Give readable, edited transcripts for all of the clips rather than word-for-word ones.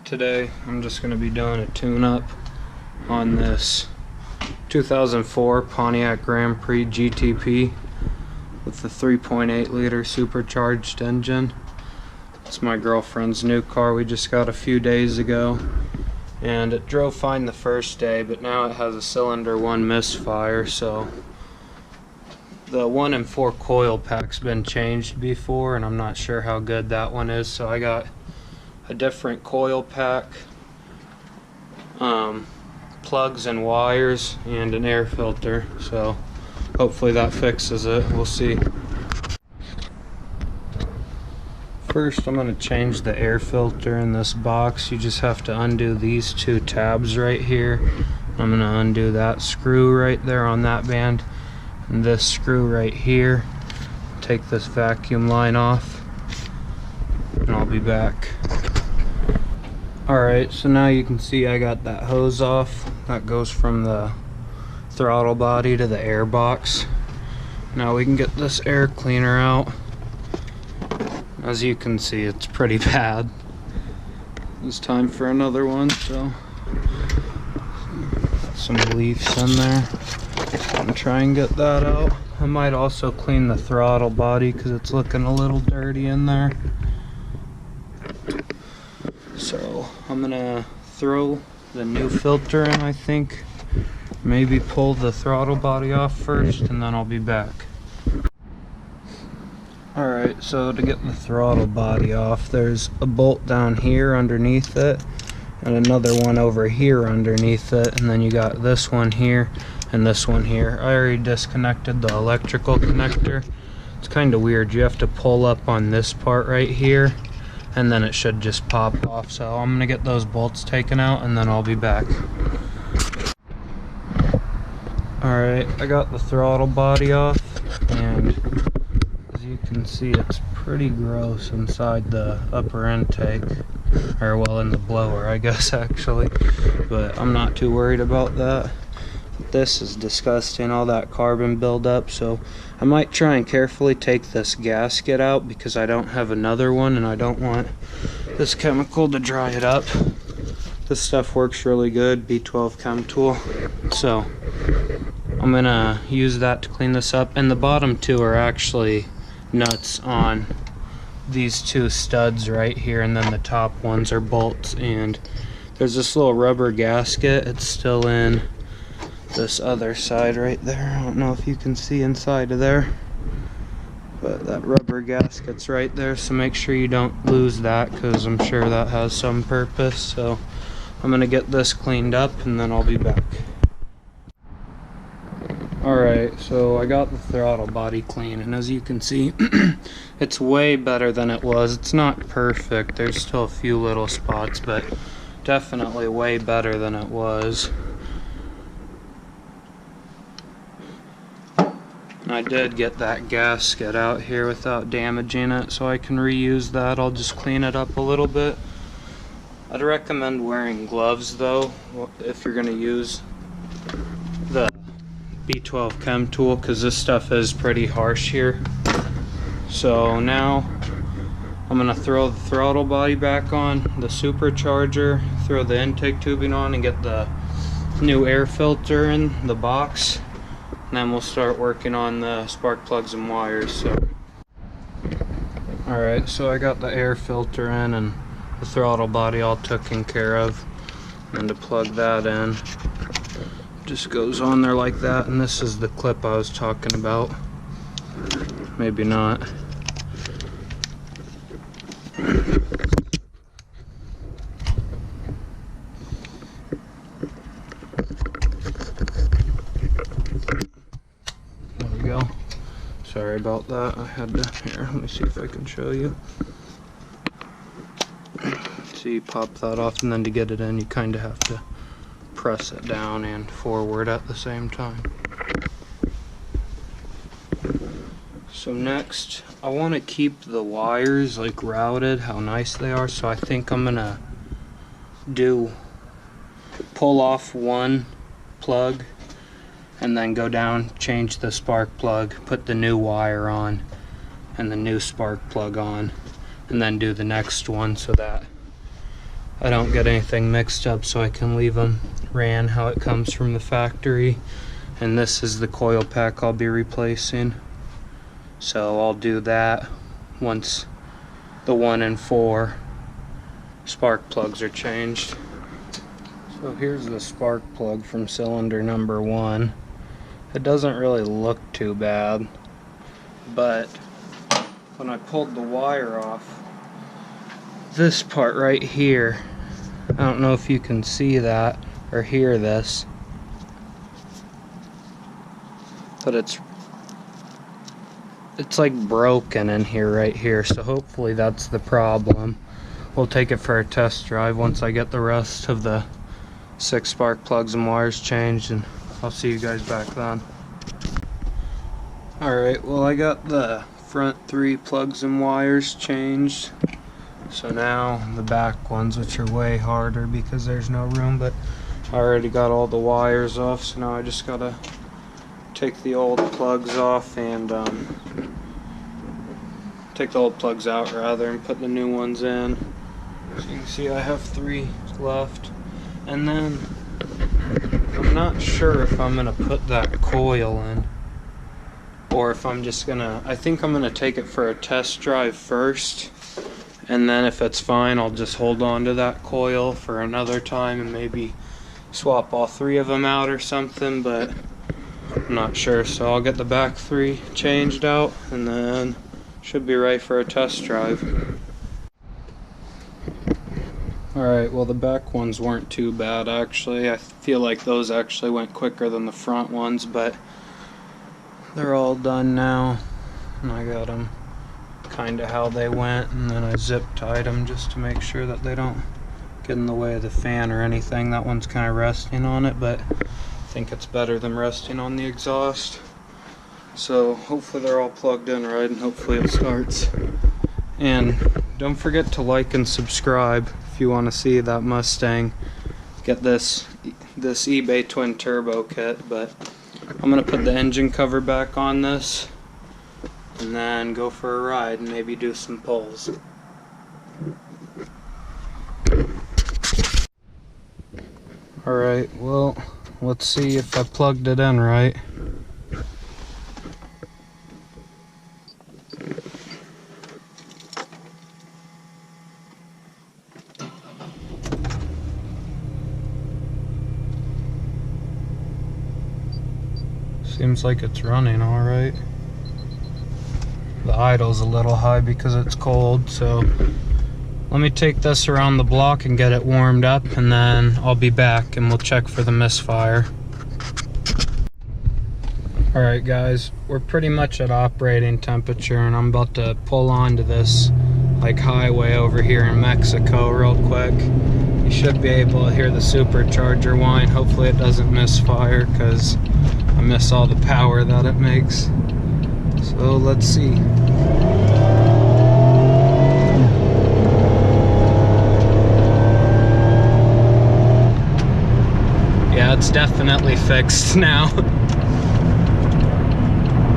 Today I'm just going to be doing a tune-up on this 2004 Pontiac Grand Prix GTP with the 3.8 liter supercharged engine. It's my girlfriend's new car we just got a few days ago, and it drove fine the first day, but now it has a cylinder 1 misfire, so the 1 and 4 coil pack's been changed before and I'm not sure how good that one is, so I got a different coil pack, plugs and wires, and an air filter, so hopefully that fixes it. We'll see. First I'm going to change the air filter in this box. You just have to undo these 2 tabs right here. I'm going to undo that screw right there on that band and this screw right here. Take this vacuum line off and I'll be back. Alright, so now you can see I got that hose off. That goes from the throttle body to the air box. Now we can get this air cleaner out. As you can see, it's pretty bad. It's time for another one, so got some leaves in there. I'm gonna try and get that out. I might also clean the throttle body because it's looking a little dirty in there. So I'm gonna throw the new filter in, I think. Maybe pull the throttle body off first and then I'll be back. Alright, so to get the throttle body off, there's a bolt down here underneath it and another one over here underneath it, and then you got this one here and this one here. I already disconnected the electrical connector. It's kind of weird. You have to pull up on this part right here and then it should just pop off. So I'm gonna get those bolts taken out and then I'll be back. Alright, I got the throttle body off, and as you can see it's pretty gross inside the upper intake, or well, in the blower I guess actually, but I'm not too worried about that. This is disgusting, all that carbon buildup, so I might try and carefully take this gasket out because I don't have another one and I don't want this chemical to dry it up. This stuff works really good, B12 chem tool, so I'm gonna use that to clean this up. And the bottom 2 are actually nuts on these 2 studs right here, and then the top ones are bolts, and there's this little rubber gasket. It's still in this other side right there. I don't know if you can see inside of there, but that rubber gasket's right there, so make sure you don't lose that because I'm sure that has some purpose. So I'm gonna get this cleaned up and then I'll be back. Alright, so I got the throttle body clean, and as you can see it's way better than it was. It's not perfect, there's still a few little spots, but definitely way better than it was. I did get that gasket out here without damaging it, so I can reuse that. I'll just clean it up a little bit. I'd recommend wearing gloves though if you're going to use the B12 chem tool, because this stuff is pretty harsh here. So now I'm going to throw the throttle body back on, the supercharger, throw the intake tubing on, and get the new air filter in the box. And then we'll start working on the spark plugs and wires. So alright, so I got the air filter in and the throttle body all taken care of. And to plug that in, just goes on there like that, and this is the clip I was talking about. Maybe not. Sorry about that. I had to, here, let me see if I can show you. So you pop that off, and then to get it in you kind of have to press it down and forward at the same time. So next I want to keep the wires like routed how nice they are, so I think I'm gonna pull off 1 plug and then go down, change the spark plug, put the new wire on and the new spark plug on, and then do the next one, so that I don't get anything mixed up, so I can leave them ran how it comes from the factory. And this is the coil pack I'll be replacing. So I'll do that once the 1 and 4 spark plugs are changed. So here's the spark plug from cylinder number 1. It doesn't really look too bad, but when I pulled the wire off, this part right here, I don't know if you can see that or hear this, but it's like broken in here right here, so hopefully that's the problem. We'll take it for a test drive once I get the rest of the 6 spark plugs and wires changed, and I'll see you guys back then. Alright, well, I got the front 3 plugs and wires changed. So now the back ones, which are way harder because there's no room, but I already got all the wires off, so now I just gotta take the old plugs off and take the old plugs out rather and put the new ones in. So you can see I have 3 left. And then I'm not sure if I'm gonna put that coil in or if I'm just gonna, I think I'm gonna take it for a test drive first, and then if it's fine I'll just hold on to that coil for another time and maybe swap all 3 of them out or something, but I'm not sure. So I'll get the back 3 changed out and then should be ready for a test drive. Alright, well, the back ones weren't too bad actually. I feel like those actually went quicker than the front ones, but they're all done now, and I got them kind of how they went, and then I zip tied them just to make sure that they don't get in the way of the fan or anything. That one's kind of resting on it, but I think it's better than resting on the exhaust. So hopefully they're all plugged in right, and hopefully it starts. And don't forget to like and subscribe if you want to see that Mustang get this eBay twin turbo kit. But I'm gonna put the engine cover back on this and then go for a ride and maybe do some pulls. Alright, well, let's see if I plugged it in right. Seems like it's running all right. The idle's a little high because it's cold, so let me take this around the block and get it warmed up, and then I'll be back and we'll check for the misfire. Alright guys, we're pretty much at operating temperature, and I'm about to pull onto this like highway over here in Mexico real quick. You should be able to hear the supercharger whine. Hopefully it doesn't misfire because I miss all the power that it makes. So let's see. Yeah, it's definitely fixed now.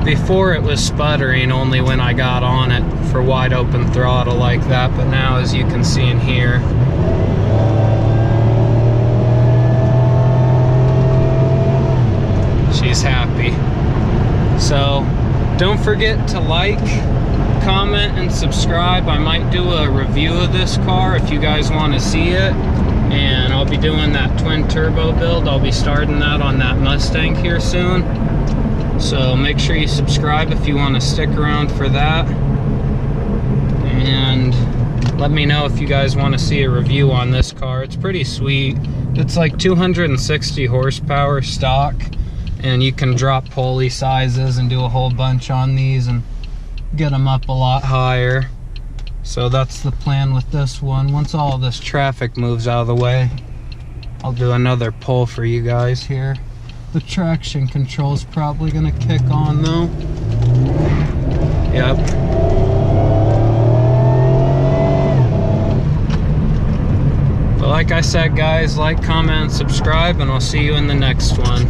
Before it was sputtering only when I got on it for wide open throttle like that, but now, as you can see in here, she's happy. So don't forget to like, comment, and subscribe. I might do a review of this car if you guys want to see it, and I'll be doing that twin turbo build. I'll be starting that on that Mustang here soon, so make sure you subscribe if you want to stick around for that, and let me know if you guys want to see a review on this car. It's pretty sweet. It's like 260 horsepower stock, and you can drop pulley sizes and do a whole bunch on these and get them up a lot higher. So that's the plan with this one. Once all this traffic moves out of the way, I'll do another pull for you guys here. The traction control is probably gonna kick on though. Yep. But like I said guys, like, comment, and subscribe, and I'll see you in the next one.